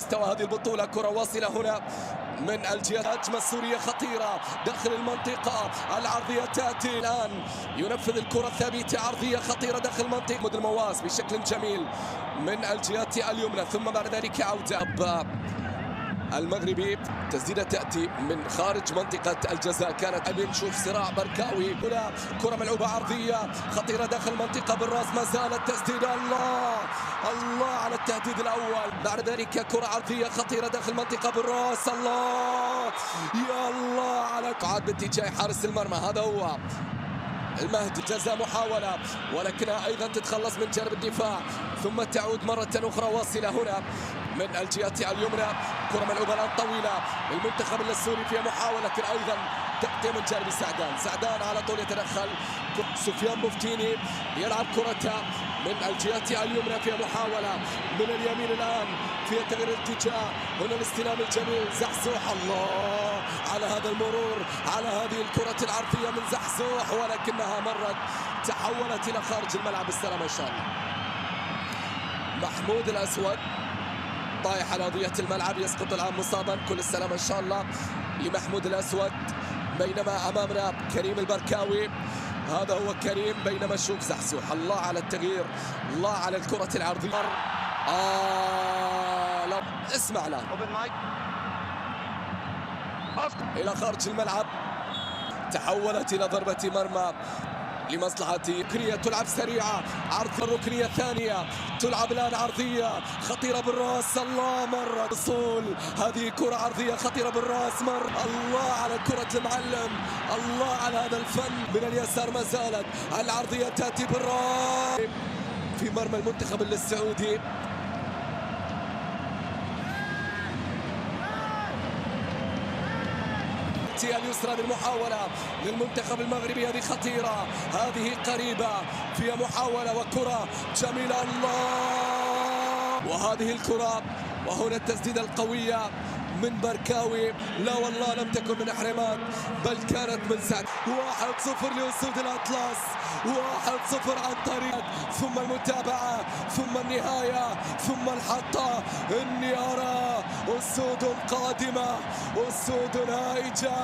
مستوى هذه البطولة. كرة واصلة هنا من الجهة، هجمة سورية خطيرة داخل المنطقة، العرضية تأتي الآن، ينفذ الكرة ثابتة، عرضية خطيرة داخل منطقة محمود المواس بشكل جميل من الجهة اليمنى، ثم بعد ذلك عودة المغربي. تسديدة تأتي من خارج منطقة الجزاء، كانت نشوف صراع بركاوي. هنا كرة ملعوبة عرضية خطيرة داخل المنطقة بالراس، ما زالت تسديدة. الله على التهديد الأول. بعد ذلك كرة عرضية خطيرة داخل المنطقة بالراس، الله يا الله على عاد باتجاه حارس المرمى. هذا هو المهدي، جزاء محاولة ولكنها أيضا تتخلص من جانب الدفاع، ثم تعود مرة أخرى واصلة هنا من الجهة اليمنى. كرة ملعوبة الآن طويلة المنتخب السوري فيها محاولة، لكن أيضا تأتي من جانب سعدان على طول يتدخل. سفيان بوفتيني يلعب كرته من الجهة اليمنى فيها محاولة من اليمين الآن في تغيير الاتجاه. هنا الاستلام الجميل زحزوح، الله على هذا المرور على هذه الكرة العرضية من زحزوح، ولكنها مرت تحولت إلى خارج الملعب. السلام إن شاء الله. محمود الأسود طايح على أرضية الملعب، يسقط الآن مصابا. كل السلام إن شاء الله لمحمود الأسود. بينما أمامنا كريم البركاوي، هذا هو كريم، بينما شوف زحزوح. الله على التغيير، الله على الكرة العرضية. لا اسمع لا إلى خارج الملعب، تحولت إلى ضربة مرمى لمصلحة ركنية. تلعب سريعة، عرض الركنية الثانية، تلعب الآن عرضية خطيرة بالراس، الله مرة وصول. هذه كرة عرضية خطيرة بالراس، مر. الله على كرة المعلم، الله على هذا الفن من اليسار. ما زالت العرضية تأتي بالراس في مرمى المنتخب السعودي. اليسرى للمحاولة للمنتخب المغربي، هذه خطيرة، هذه قريبة فيها محاولة وكرة جميلة، الله. وهذه الكرة وهنا التسديدة القوية من بركاوي، لا والله لم تكن من إحرامات بل كانت من سعد. 1-0 لأسود الأطلس، 1-0 عن طريق، ثم المتابعة، ثم النهاية، ثم الحطة. إني أرى أسود قادمة، أسود هائجة.